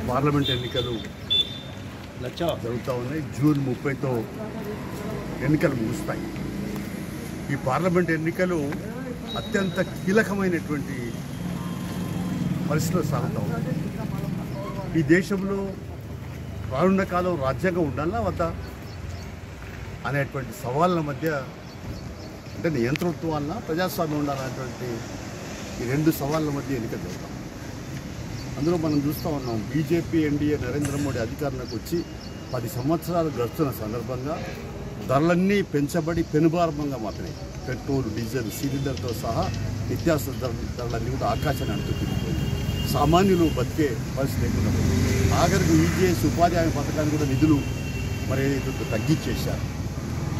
Parliament ఎన్నికలు జరుగుతూ ఉన్నాయి. జూన్ 30తో ఎన్నికలు ముగుస్తాయి. ఈ పార్లమెంట్ ఎన్నికలు అత్యంత కీలకమైనటువంటి పరిస్థితులు సాగుతూ ఉన్నాయి. ఈ దేశంలో రానున్న కాలం రాజ్యాంగం ఉండాలా వద్దా అనేటువంటి సవాళ్ళ మధ్య, అంటే నియంతృత్వం వల్ల ప్రజాస్వామ్యం ఉండాలనేటువంటి ఈ రెండు సవాళ్ళ మధ్య ఎన్నికలు జరుగుతాం. అందులో మనం చూస్తూ ఉన్నాం, బీజేపీ ఎన్డీఏ నరేంద్ర మోడీ అధికారంలోకి వచ్చి 10 సంవత్సరాలు గడుస్తున్న సందర్భంగా ధరలన్నీ పెంచబడి పెనుభారంగా మారినాయి. పెట్రోల్, డీజిల్, సిలిండర్తో సహా నిత్యావసర ధరలన్నీ కూడా ఆకాశాన్ని అంటుకుపోయింది. సామాన్యులు బతికే పరిస్థితి లేకుండా ఆఖరికి ఈజీఎస్ ఉపాధి హామీ పథకాన్ని కూడా నిధులు మరి తగ్గించేశారు.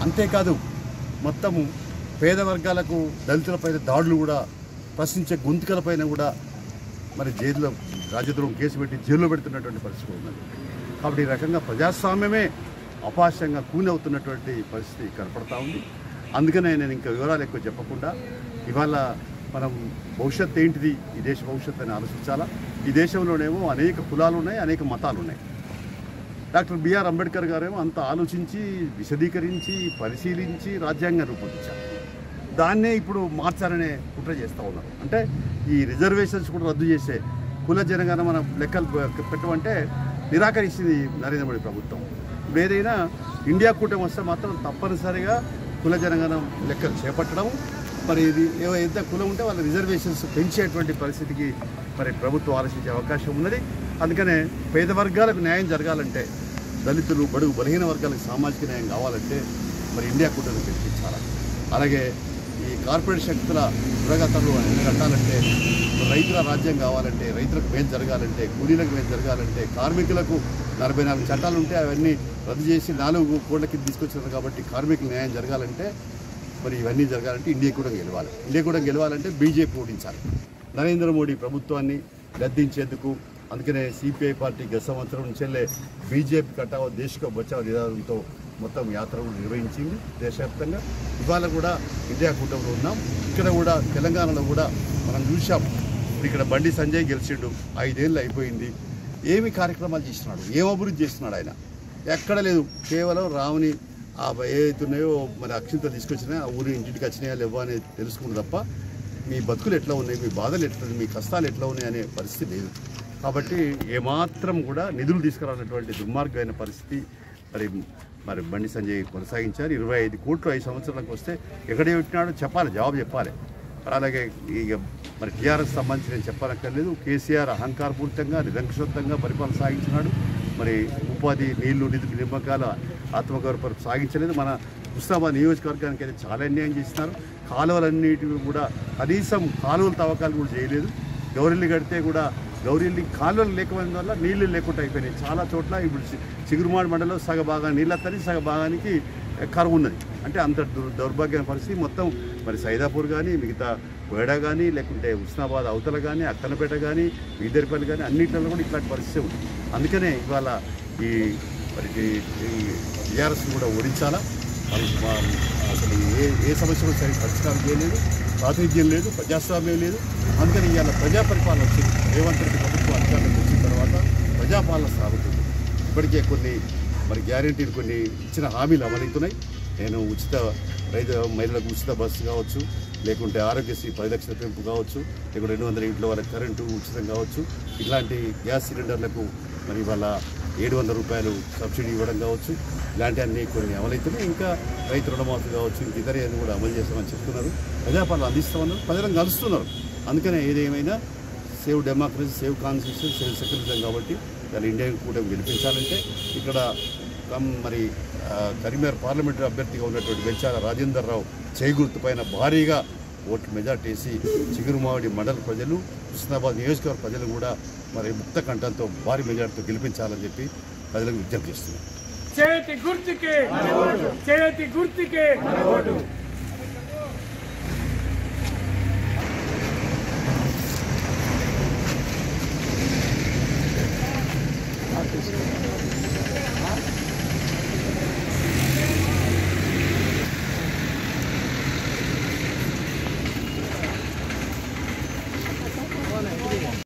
అంతేకాదు మొత్తము పేద వర్గాలకు, దళితులపైన దాడులు కూడా, ప్రశ్నించే గొంతుకలపైన కూడా మరి జైల్లో రాజద్రోహం కేసు పెట్టి జైల్లో పెడుతున్నటువంటి పరిస్థితి ఉన్నది. కాబట్టి ఈ రకంగా ప్రజాస్వామ్యమే అపాస్యంగా కూనవుతున్నటువంటి పరిస్థితి కనపడతా ఉంది. అందుకనే నేను ఇంకా వివరాలు ఎక్కువ చెప్పకుండా ఇవాళ మనం భవిష్యత్తు ఏంటిది, ఈ దేశ భవిష్యత్తు అని ఆలోచించాలా. ఈ దేశంలోనేమో అనేక కులాలు ఉన్నాయి, అనేక మతాలు ఉన్నాయి. డాక్టర్ బిఆర్ అంబేద్కర్ గారేమో అంత ఆలోచించి, విశదీకరించి, పరిశీలించి రాజ్యాంగం రూపొందించారు. దాన్నే ఇప్పుడు మార్చాలనే కుట్ర చేస్తూ ఉన్నారు. అంటే ఈ రిజర్వేషన్స్ కూడా రద్దు చేసే కుల జనగణమన లెక్కలు పెట్టమంటే నిరాకరిస్తుంది నరేంద్ర మోడీ ప్రభుత్వం. ఏదైనా ఇండియా కూటమి వస్తే మాత్రం తప్పనిసరిగా కుల జనగణన లెక్కలు చేపట్టడం, మరి ఇది ఎంత కులం ఉంటే వాళ్ళ రిజర్వేషన్స్ పెంచేటువంటి పరిస్థితికి మరి ప్రభుత్వం ఆలోచించే అవకాశం ఉన్నది. అందుకనే పేద వర్గాలకు న్యాయం జరగాలంటే, దళితులు, బడుగు బలహీన వర్గాలకు సామాజిక న్యాయం కావాలంటే మరి ఇండియా కూటమిని గెలిపించాలి. అలాగే ఈ కార్పొరేట్ శక్తుల దురగతలు కట్టాలంటే, రైతుల రాజ్యం కావాలంటే, రైతులకు మేలు జరగాలంటే, కూలీలకు మేలు జరగాలంటే, కార్మికులకు 44 చట్టాలు ఉంటే అవన్నీ రద్దు చేసి 4 కోట్ల కింద తీసుకొచ్చారు. కాబట్టి కార్మికుల న్యాయం జరగాలంటే, మరి ఇవన్నీ జరగాలంటే ఇండియా కూడా గెలవాలి. ఇండియా కూడా గెలవాలంటే బీజేపీ ఓడించాలి. నరేంద్ర మోడీ ప్రభుత్వాన్ని గద్దించేందుకు అందుకనే సిపిఐ పార్టీ గత సంవత్సరం నుంచెల్లే బీజేపీ కటావో దేశకో బచావో నినాదంతో మొత్తం యాత్రలు నిర్వహించింది దేశవ్యాప్తంగా. ఇవాళ కూడా ఇండియా కూటమిలో ఉన్నాం. ఇక్కడ కూడా తెలంగాణలో కూడా మనం చూసాం. ఇక్కడ బండి సంజయ్ గెలిచిండు, 5 ఏళ్ళు అయిపోయింది. ఏమి కార్యక్రమాలు చేస్తున్నాడు, ఏం అభివృద్ధి చేస్తున్నాడు ఆయన? ఎక్కడ లేదు. కేవలం రాముని ఏవైతున్నాయో మరి అక్షింతలు తీసుకొచ్చినా ఆ ఊరి ఇంటికి వచ్చినాయా లేవా అనేది తెలుసుకుని తప్ప మీ బతుకులు ఎట్లా ఉన్నాయి, మీ బాధలు ఎట్లా, మీ కష్టాలు ఎట్లా ఉన్నాయి అనే పరిస్థితి లేదు. కాబట్టి ఏమాత్రం కూడా నిధులు తీసుకురానటువంటి దుర్మార్గమైన పరిస్థితి మరి బండి సంజయ్ కొనసాగించారు. 25 కోట్లు 5 సంవత్సరాలకు వస్తే ఎక్కడ పెట్టినాడో చెప్పాలి, జవాబు చెప్పాలి. అలాగే ఇక మరి టీఆర్ఎస్ సంబంధించి నేను చెప్పనక్కర్లేదు. కేసీఆర్ అహంకారపూరితంగా, నిరంకుశత్వంగా పరిపాలన సాగించినాడు. మరి ఉపాధి, నీళ్లు, నిధులు, నిమ్మకాల ఆత్మగౌరవ సాగించలేదు. మన హుస్నాబాద్ నియోజకవర్గానికి అయితే చాలా అన్యాయం చేస్తున్నారు. కాలువలన్నిటివి కూడా కనీసం కాలువల తవ్వకాలు కూడా చేయలేదు. గౌరీలు కడితే కూడా గౌరీలు కాలువలు లేకపోయిన వల్ల నీళ్లు లేకుండా అయిపోయినాయి. చాలా చోట్ల ఇప్పుడు చిగురుమాడి మండలంలో సగ భాగాన్ని నీళ్ళు వస్తాయి, సగ భాగానికి కరువు ఉన్నది. అంటే అంత దౌర్భాగ్యమైన పరిస్థితి. మొత్తం మరి సైదాపూర్ కానీ, మిగతా కోయడా కానీ, లేకుంటే హుస్నాబాద్ అవతల కానీ, అక్కనపేట కానీ, వీదర్పల్లి కానీ అన్నింటిలో కూడా ఇట్లాంటి పరిస్థితి ఉంది. అందుకనే ఇవాళ ఈ మరి టీఆర్ఎస్ కూడా ఓడించాలా. అసలు ఏ సమస్యలు సరిగ్గా పరిష్కారం చేయలేదు, ప్రాతినిధ్యం లేదు, ప్రజాస్వామ్యం లేదు. అందుకని ఇవాళ ప్రజా పరిపాలన వచ్చింది. రేవంత్ రెడ్డి ప్రభుత్వం అధికారంలోకి వచ్చిన తర్వాత ప్రజాపాలన సాగుతుంది. ఇప్పటికే కొన్ని మరి గ్యారెంటీలు, కొన్ని ఇచ్చిన హామీలు అమలవుతున్నాయి. నేను ఉచిత మహిళలకు ఉచిత బస్సు కావచ్చు, లేకుంటే ఆరోగ్యశ్రీ 10 లక్షల పెంపు కావచ్చు, లేకుంటే 200 ఇంట్లో వాళ్ళకి కరెంటు ఉచితం కావచ్చు, ఇలాంటి గ్యాస్ సిలిండర్లకు మరి ఇవాళ 700 రూపాయలు సబ్సిడీ ఇవ్వడం కావచ్చు, ఇలాంటివన్నీ కొన్ని అమలవుతున్నాయి. ఇంకా రైతు రుణమాఫీ కావచ్చు, ఇంక ఇతర అన్ని కూడా అమలు చేస్తామని చెప్తున్నారు. ప్రజాపాలన అందిస్తామన్నారు, ప్రజలను కలుస్తున్నారు. అందుకనే ఏదేమైనా save democracy, save constitution, save secularism. కాబట్టి దాని ఇండియా కూటమి గెలిపించాలంటే ఇక్కడ మరి కరీంనగర్ పార్లమెంటరీ అభ్యర్థిగా ఉన్నటువంటి వెంచాల రాజేందర్ రావు చేగుర్తు పైన భారీగా ఓట్లు మెజార్టీ వేసి చిగురుమావిడి మండల ప్రజలు, హుస్నాబాద్ నియోజకవర్గ ప్రజలు కూడా మరి ముక్త కంఠంతో భారీ మెజార్టీతో గెలిపించాలని చెప్పి ప్రజలకు విజ్ఞప్తి చేస్తున్నారు. చేతి గుర్తుకే